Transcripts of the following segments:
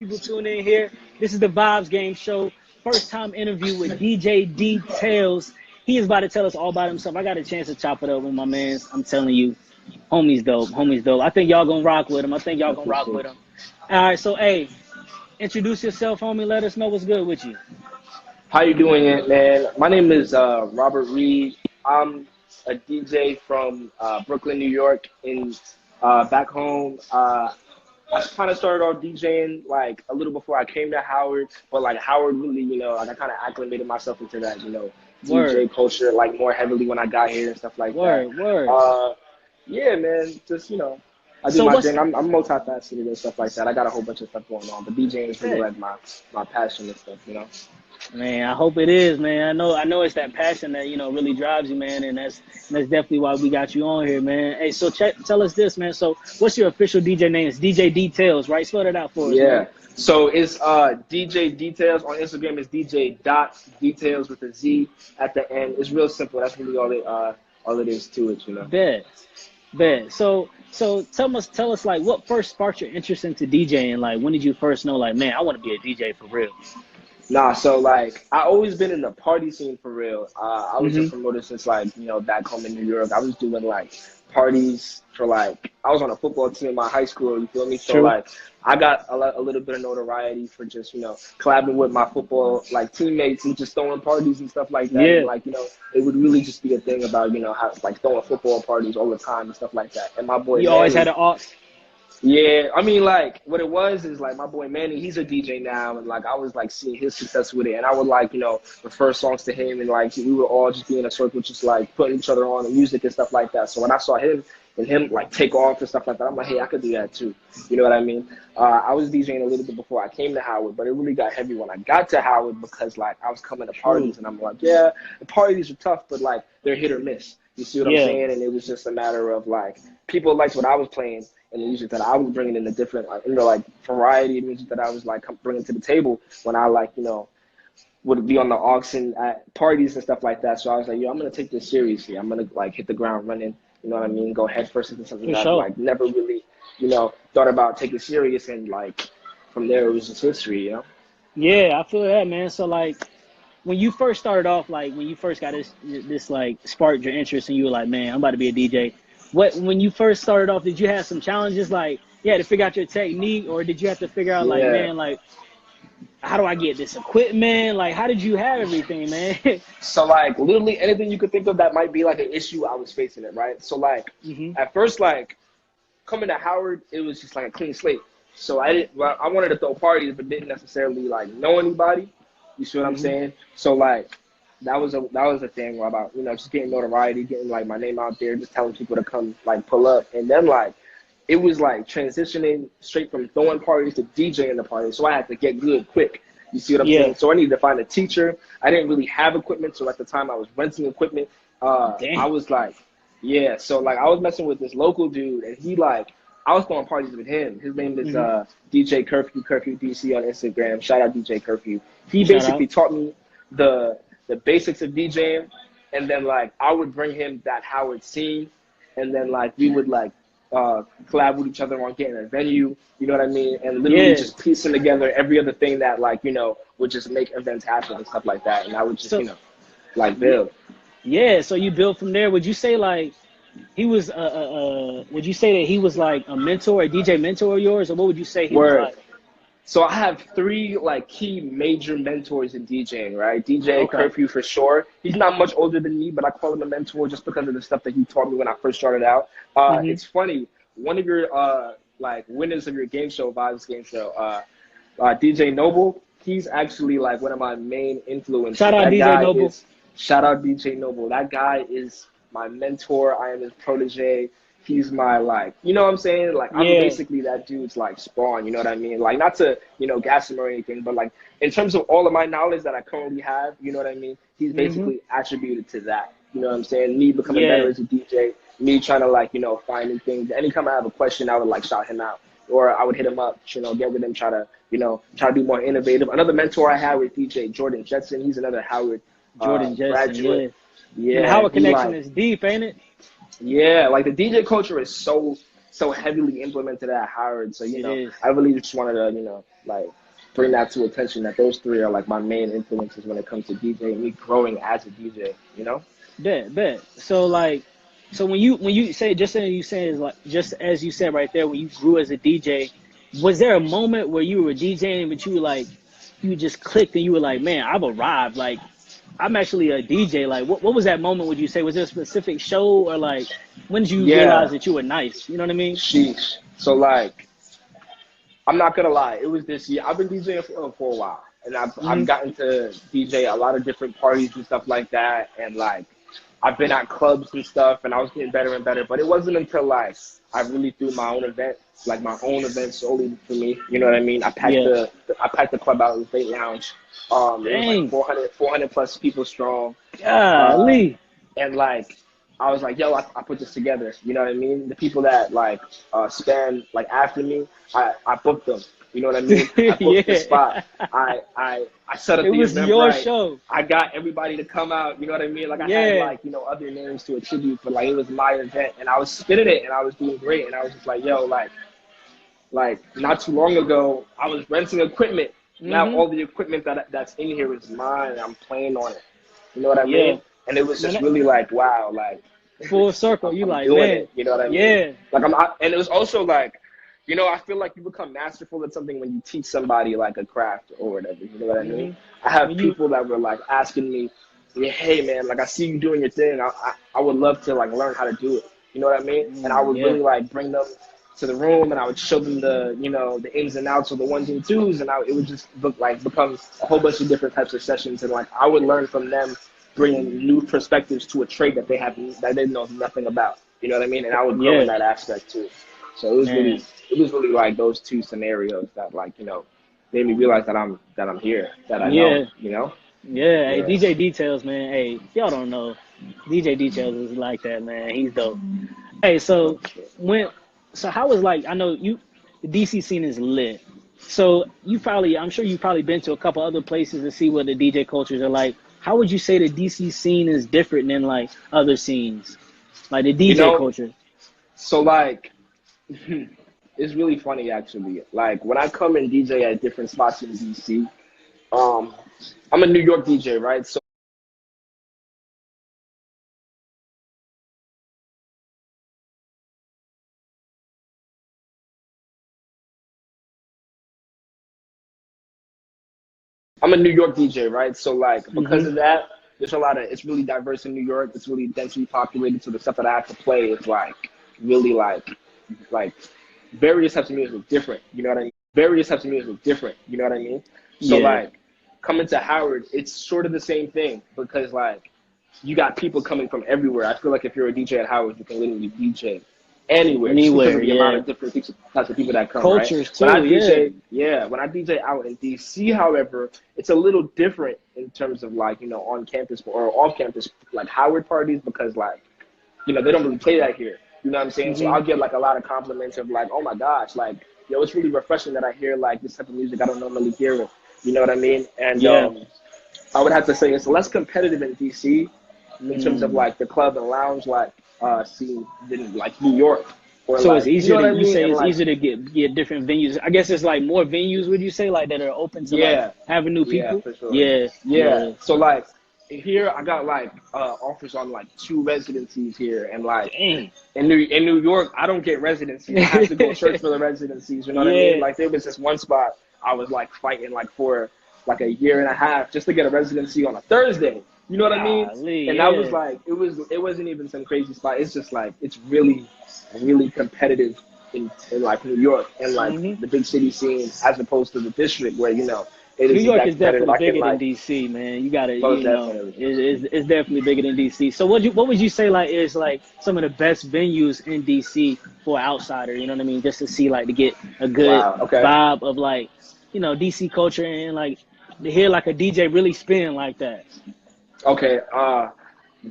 people tune in here. This is the Vibes Game Show. First time interview with DJ Detailz. He is about to tell us all about himself. I got a chance to chop it up with my mans. I'm telling you, homie's dope. Homie's dope. I think y'all gonna rock with him. All right, so hey, introduce yourself, homie. Let us know what's good with you. How you doing, it, man? My name is Robert Reed. I'm a DJ from Brooklyn, New York. Back home, I kind of started off DJing like a little before I came to Howard, but like Howard really, like I kind of acclimated myself into that, DJ culture like more heavily when I got here and stuff like that. Yeah, man, just I do my thing. I'm multifaceted and stuff like that. I got a whole bunch of stuff going on, but DJing is really like my passion and stuff. Man, I hope it is, man. I know it's that passion that really drives you, man, and that's definitely why we got you on here, man. Hey, so tell us this, man. So, what's your official DJ name? It's DJ Detailz, right? Spell it out for us. Yeah. Man. So it's DJ Detailz on Instagram. It's DJ.Detailz with a Z at the end. It's real simple. That's really all it is to it, Bet. So tell us like what first sparked your interest into DJing? Like when did you first know like, man, I want to be a DJ for real? Nah, so like I always been in the party scene for real. I was a promoter since like back home in New York. I was doing like parties for like I was on a football team in my high school. You feel me? So like I got a little bit of notoriety for just collabing with my football like teammates and just throwing parties and stuff like that. Yeah. And, like it would really just be a thing about how like throwing football parties all the time and stuff like that. And my boy, you always had an aux. Yeah, I mean, like, what it was is, like, my boy Manny, he's a DJ now, and, like, I was, like, seeing his success with it, and I would, like, refer songs to him, and, like, we would all just be in a circle, just, like, putting each other on the music and stuff like that. So when I saw him, like, take off and stuff like that, I'm like, hey, I could do that, too. You know what I mean? I was DJing a little bit before I came to Howard, but it really got heavy when I got to Howard because, like, I was coming to parties, and I'm like, yeah, the parties are tough, but, like, they're hit or miss. You see what I'm saying? And it was just a matter of, like, people liked what I was playing, and the music that I was bringing in a different, like variety of music that I was like bringing to the table when I like, would be on the auction at parties and stuff like that. So I was like, yo, I'm gonna take this seriously. I'm gonna like hit the ground running. You know what I mean? Go head first into something that I like never really, thought about taking serious, and like from there it was just history. Yeah, I feel that, man. So like when you first started off, like when you first got this like sparked your interest, and you were like, man, I'm about to be a DJ. When you first started off, did you have some challenges like you had to figure out your technique, or did you have to figure out like, man, like how do I get this equipment? Like how did you have everything, man? So like literally anything you could think of that might be like an issue, I was facing it, right? So like at first, like coming to Howard, it was just like a clean slate. So I wanted to throw parties, but didn't necessarily like know anybody. You see what I'm saying? So like that was a thing about just getting notoriety, getting like my name out there, just telling people to come like pull up, and then like it was like transitioning straight from throwing parties to DJing the parties. So I had to get good quick. You see what I'm saying? So I needed to find a teacher. I didn't really have equipment, so at the time I was renting equipment. I was like, so like I was messing with this local dude, and he like I was throwing parties with him. His name is DJ Curfew DC on Instagram. Shout out DJ Curfew. He basically taught me the basics of DJing, and then like I would bring him that Howard scene, and then like we would like collab with each other on getting a venue, you know what I mean, and literally just piecing together every other thing that like would just make events happen and stuff like that, and I would just like build. Yeah, so you build from there. Would you say like he was would you say that he was like a mentor, a DJ mentor of yours, or what would you say he was like? So I have 3 like key major mentors in DJing, right? DJ Curfew for sure. He's not much older than me, but I call him a mentor just because of the stuff that he taught me when I first started out. It's funny. One of your like winners of your game show, Vibes Game Show, DJ Noble, he's actually like one of my main influences. Shout out DJ Noble. Shout out DJ Noble. That guy is my mentor. I am his protege. He's my like, you know what I'm saying? Like I'm basically that dude's like spawn, you know what I mean? Like not to, gas him or anything, but like in terms of all of my knowledge that I currently have, you know what I mean? He's basically attributed to that. You know what I'm saying? Me becoming better as a DJ, me trying to like, find new things. Anytime I have a question, I would like shout him out. Or I would hit him up, get with him, try to be more innovative. Another mentor I had was DJ Jordan Jetson. He's another Howard graduate. Yeah. And the Howard connection is deep, ain't it? Yeah, like the DJ culture is so heavily implemented at Howard. So, I really just wanted to, like bring that to attention, that those three are like my main influences when it comes to DJ, me growing as a DJ, you know? Bet. So like, so when you say just as you said is like just as you said right there when you grew as a DJ, was there a moment where you were DJing but you were like you just clicked and you were like, man, I've arrived. Like I'm actually a DJ. Like what was that moment? Would you say was there a specific show or like when did you realize Yeah, that you were nice? You know what I mean? sheesh. So like, I'm not gonna lie, it was this year. I've been DJing for a while, and I've Hmm. gotten to DJ a lot of different parties and stuff like that, and like I've been at clubs and stuff, and I was getting better and better. But it wasn't until like I really threw my own event, like my own event solely for me. You know what I mean? Yeah. I packed the club out in the State Lounge. It was like Dang. 400 plus people strong. Uh, Golly. and like I was like, yo, I put this together. You know what I mean? The people that like span like after me, I booked them. You know what I mean? I booked the spot. Yeah. I set up It the was event your right. show. I got everybody to come out. You know what I mean? Like I had Yeah. like other names to attribute, but like it was my event, and I was spinning it, and I was doing great, and I was just like, yo, like not too long ago, I was renting equipment. Now Hmm. all the equipment that's in here is mine, and I'm playing on it. You know what I Yeah. mean? And it was Man, just really like, wow, like full circle. You I'm like, doing man. it. You know what I mean? Yeah. Like and it was also like, I feel like you become masterful at something when you teach somebody like a craft or whatever. You know what I mean? Hmm. I have When you, people that were like asking me, yeah, hey man, like I see you doing your thing. I would love to like learn how to do it. You know what I mean? And I would yeah. really like bring them to the room, and I would show them the the ins and outs of the ones and twos, and it would just become a whole bunch of different types of sessions, and like I would learn from them, bringing new perspectives to a trade that they know nothing about. You know what I mean? And I would grow in Yeah. that aspect too. So Man. it was really like those two scenarios that like made me realize that I'm here, that I know. Yeah. You know? Yeah. Hey, Yeah. DJ Details, man. Hey, if y'all don't know, DJ Details is like that, man. He's dope. Hey, No so shit. when, so how was like, I know you, the DC scene is lit. So I'm sure you've probably been to a couple other places to see what the DJ cultures are like. How would you say the DC scene is different than like other scenes, like the You DJ know, culture? so like it's really funny actually. Like when I come and DJ at different spots in DC, um, I'm a New York DJ, right? So I'm a New York DJ, right? So like because Hmm. of that, it's really diverse in New York. It's really densely populated. So the stuff that I have to play is like really like various types of music different. You know what I mean? Various types of music different. You know what I mean? So Yeah. like coming to Howard, it's sort of the same thing because like you got people coming from everywhere. I feel like if you're a DJ at Howard, you can literally DJ anywhere just because Anywhere. of the amount Yeah. of different types of people that come, right? Cultures When I too. Yeah. DJ, yeah, when I DJ out in DC, however, it's a little different in terms of like, on campus or off campus, like Howard parties, because like, they don't really play that here. You know what I'm saying? So Hmm. I'll get like a lot of compliments of like, oh my gosh, like, yo, it's really refreshing that I hear like this type of music I don't normally hear it. You know what I mean? And Yeah. I would have to say it's less competitive in DC in terms of Mm. like the club and lounge scene than like New York or So it's like easier to, what I you mean? say And it's like easier to get different venues. I guess it's like more venues, would you say, like that are open to like yeah, having new yeah, people? for sure. Yeah, Yeah. yeah. So like here I got like offers on like 2 residencies here, and like Dang. in New York I don't get residencies. I have to go search for the residencies. You know what I mean? Yeah. Like there was this one spot I was like fighting like for like a year and a half just to get a residency on a Thursday. You know what I mean? Golly, And that was yeah. like it wasn't even some crazy spot. It's just like it's really competitive in like New York and like Hmm. the big city scene as opposed to the district where it New isn't York that is competitive. definitely I can bigger than like DC, man. You gotta, most definitely. it's definitely bigger than DC. So what would you say like is like some of the best venues in DC for an outsider? You know what I mean? Just to see like to get a good Wow. Okay. vibe of like DC culture and like to hear like a DJ really spin like that. Okay.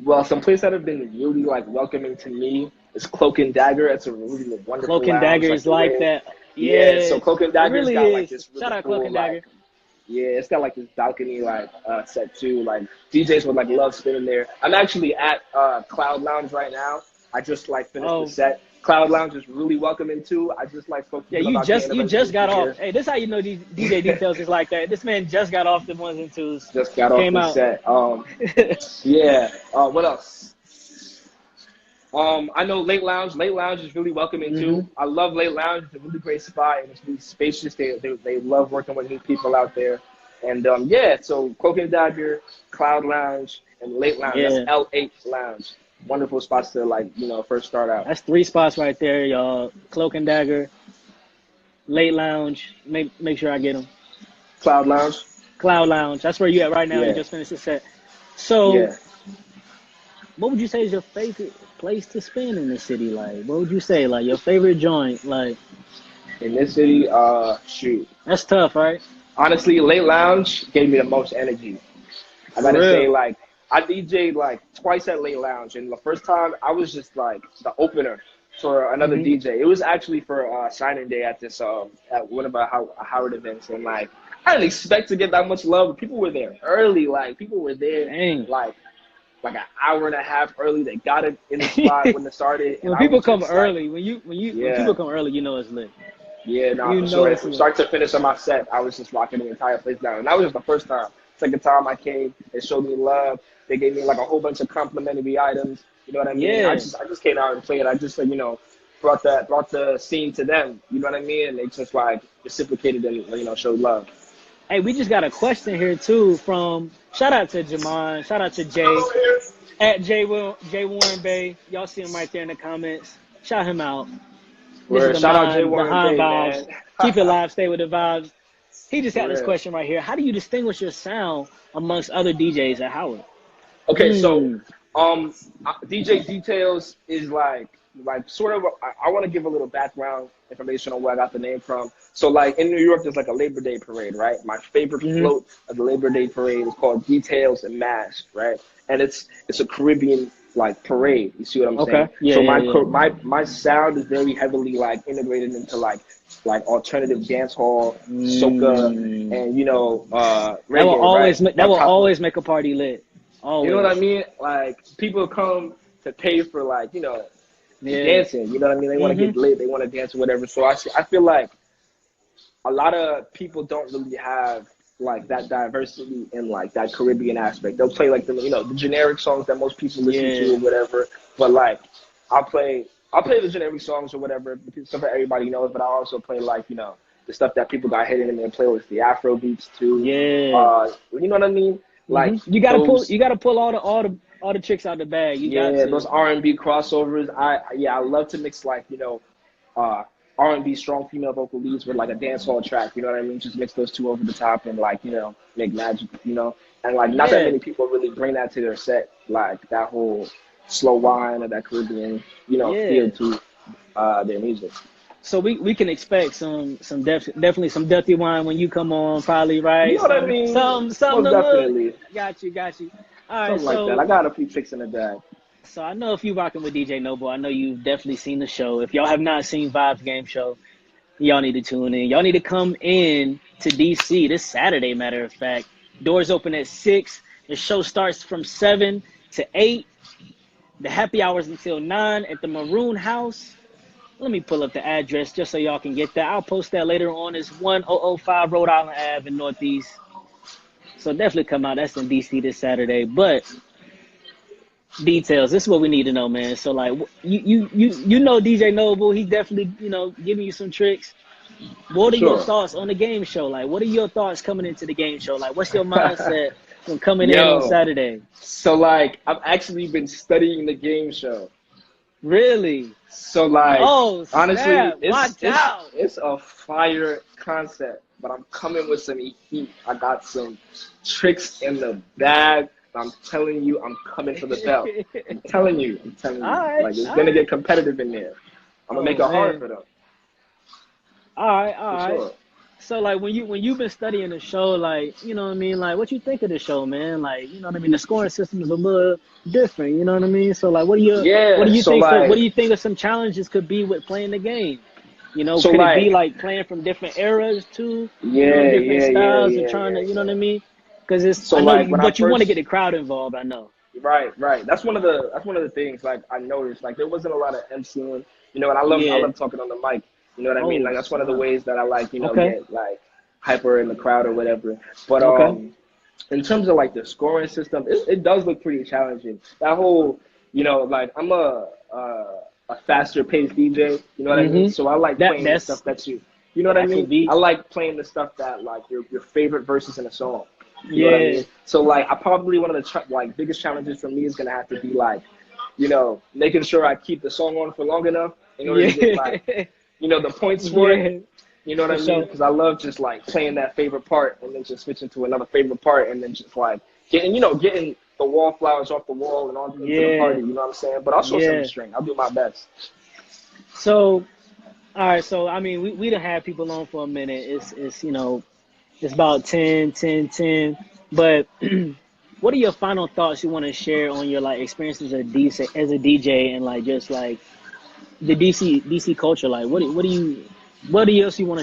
Well, some place that have been really like welcoming to me is Cloak and Dagger. It's a really wonderful Cloak and lounge. Dagger Like is the like way, that. yeah. So Yeah, Cloak and it Dagger's really got like is. this Shout really out Cloak cool and Dagger. yeah. It's got like this balcony set too. Like DJs would love spinning there. I'm actually at Cloud Lounge right now. I just like finished the Oh, set. Cloud Lounge is really welcoming too. I just like spoke to Yeah, them about getting you them just got off. here. Hey, this how you know DJ Details is like that. This man just got off the ones and twos. Just got off Came the out. set. Yeah. What else? I know Late Lounge. Late Lounge is really welcoming too. I love Late Lounge. It's a really great spot and it's really spacious. They love working with new people out there. And yeah, so Cloak and Dagger, Cloud Lounge, and Late Lounge. Yeah. That's L8 Lounge. Wonderful spots to like, first start out. That's 3 spots right there, y'all. Cloak and Dagger, Late Lounge. Make sure I get them. Cloud Lounge. Cloud Lounge. That's where you at right now. Yeah. You just finished the set. So, Yeah. what would you say is your favorite place to spin in the city? Like, what would you say? Like, your favorite joint? Like, in this city, shoot. That's tough, right? Honestly, Late Lounge gave me the most energy. I gotta say, like, I DJ'd like twice at Late Lounge, and the first time I was just like the opener for another DJ. It was actually for signing day at this at one of our Howard events, and like I didn't expect to get that much love. People were there early, like people were there like an hour and a half early. They got it in the spot when it started. When people come early, when people come early, you know it's lit. Yeah, no, for sure. From start to finish on my set, I was just rocking the entire place down, and that was just the first time. Second time I came, they showed me love. They gave me like a whole bunch of complimentary items. You know what I mean? Yeah. I just came out and played. I just brought the scene to them. You know what I mean? And they just like reciprocated and showed love. Hey, we just got a question here too from shout out to Jamon, shout out to Jay at J Warren Bay. Y'all see him right there in the comments. Shout him out. Shout out J Warren Bay, man. Keep it live, stay with the vibes. He just got this question right here. How do you distinguish your sound amongst other DJs at Howard? Okay, so DJ Detailz is like sort of I want to give a little background information on where I got the name from. So like in New York, there's like a Labor Day parade, right? My favorite float of the Labor Day parade is called Detailz and Mask, right? And it's a Caribbean like parade. You see what I'm saying? Yeah, so my sound is very heavily like integrated into like alternative dance hall, soca, and reggae. That will always make a party lit. Always. You know what I mean? Like people come to pay for like dancing. You know what I mean? They want to get lit. They want to dance or whatever. So I feel like a lot of people don't really have like that diversity in like that Caribbean aspect. They'll play like the generic songs that most people listen to or whatever. But like I'll play the generic songs or whatever, stuff that everybody knows. But I also play like the stuff that people got hidden in their playlist, the Afro beats too. Yeah. You know what I mean? Like you gotta pull all the tricks out the bag. Those R&B crossovers. I love to mix like R&B strong female vocal leads with like a dance hall track. You know what I mean? Just mix those two over the top and like make magic. And like not that many people really bring that to their set, like that whole slow wine or that Caribbean feel to their music. So we can expect definitely some dirty wine when you come on, probably, right? You know what I mean? Something definitely. Got you. All right, something like that. I got a few tricks in the bag. So I know if you rocking with DJ Noble, I know you've definitely seen the show. If y'all have not seen Vibes Game Show, y'all need to tune in. Y'all need to come in to DC this Saturday, matter of fact. Doors open at 6. The show starts from 7 to 8. The happy hours until 9 at the Maroon House. Let me pull up the address just so y'all can get that. I'll post that later on. It's 1005 Rhode Island Ave in Northeast. So definitely come out. That's in DC this Saturday. But Detailz, this is what we need to know, man. So like you know DJ Noble, he's definitely giving you some tricks. What are your thoughts on the game show? Like, what are your thoughts coming into the game show? Like, what's your mindset from coming in on Saturday? So like I've actually been studying the game show. Really? So like, honestly, it's a fire concept, but I'm coming with some heat. I got some tricks in the bag. I'm telling you, I'm coming for the belt. I'm telling you. Right, like it's gonna get competitive in there. I'm gonna make it hard for them. All right. Sure. So like when you've been studying the show, like you know what I mean, like what you think of the show, man? Like you know what I mean. The scoring system is a little different. You know what I mean. So like, what do you think of some challenges could be with playing the game? Could it be like playing from different eras too? Different styles and trying to, you know what I mean? Because it's but you want to get the crowd involved. I know. Right. That's one of the things. Like I noticed, like there wasn't a lot of MCing You know, and I Yeah. love talking on the mic. You know what I mean? Like that's one of the ways that I like, you know, Okay. get like hyper in the crowd or whatever. But Okay. in terms of like the scoring system, it does look pretty challenging. That whole, you know, like I'm a faster paced DJ. You know what I mean? So I like playing the stuff that you know what I that's a mean? beat. I like playing the stuff that like your favorite verses in a song. You know what I Yeah. mean? So like I probably one of the like biggest challenges for me is gonna have to be like, you know, making sure I keep the song on for long enough in order to get like, you know, the points for it. You know what I mean? Because I love just like playing that favorite part and then just switching to another favorite part and then just like getting the wallflowers off the wall and onto the party. You know what I'm saying? But I'll show some restraint. I'll do my best. So, all right. So, I mean, we done had people on for a minute. It's you know, it's about 10, 10, 10. But what are your final thoughts you want to share on your like experiences as a DJ and like just like the DC culture? Like, what else do you want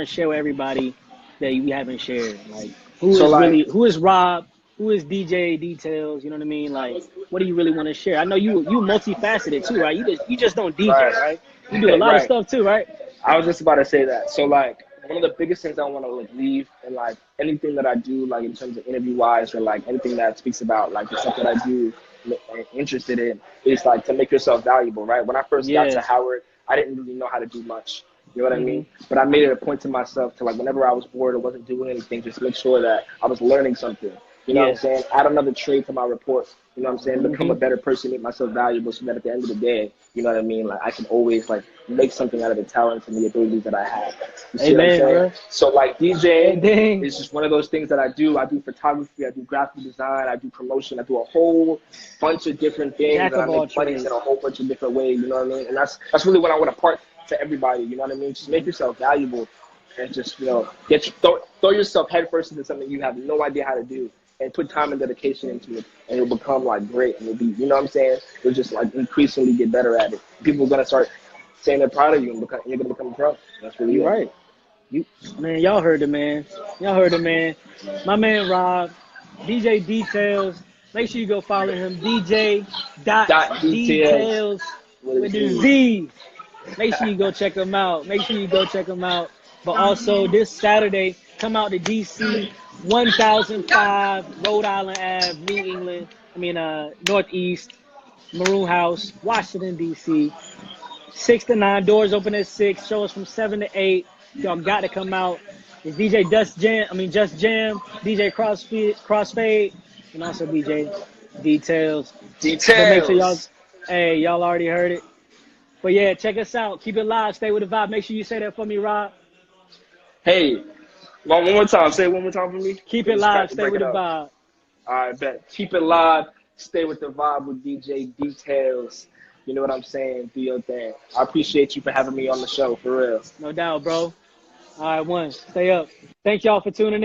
to share with everybody that you haven't shared? Like, who is Rob? Who is DJ Detailz? You know what I mean? Like, what do you really want to share? I know you multifaceted too, right? You just don't DJ, right? You do a lot of stuff too, right? I was just about to say that. So like one of the biggest things I want to like leave and like anything that I do like in terms of interview wise or like anything that speaks about like the stuff that I do interested in is like to make yourself valuable, right? When I first got to Howard, I didn't really know how to do much. You know what I mean? But I made it a point to myself to like whenever I was bored or wasn't doing anything, just make sure that I was learning something. You know what I'm saying? Add another trade to my report. You know what I'm saying? Become a better person, make myself valuable so that at the end of the day, you know what I mean? Like I can always like make something out of the talents and the abilities that I have. You see what I'm saying? Bro. So like DJing is just one of those things that I do. I do photography, I do graphic design, I do promotion, I do a whole bunch of different things and I make money in a whole bunch of different ways, you know what I mean? And that's really what I want to part to everybody, you know what I mean? Just make yourself valuable and just, you know, throw yourself headfirst into something you have no idea how to do. And put time and dedication into it, and it'll become like great. And it'll be, you know what I'm saying? You'll just like increasingly get better at it. People are gonna start saying they're proud of you, and you're gonna become a pro. That's really you're right. Man, y'all heard it, man. Y'all heard it, man. My man Rob, DJ Detailz. Make sure you go follow him. DJ Detailz with the Z. Make sure you go check him out. But also this Saturday, come out to DC, 1005 Rhode Island Ave, New England. Northeast, Maroon House, Washington, D.C. 6 to 9, doors open at 6, shows from 7 to 8. Y'all got to come out. It's DJ Just Jam, DJ Crossfade, and also DJ Detailz. But make sure y'all already heard it. But yeah, check us out. Keep it live. Stay with the vibe. Make sure you say that for me, Rob. Hey, one more time. Say it one more time for me. Keep it live. Stay with the vibe. All right, bet. Keep it live. Stay with the vibe with DJ Detailz. You know what I'm saying? Do your thing. I appreciate you for having me on the show, for real. No doubt, bro. All right, stay up. Thank y'all for tuning in.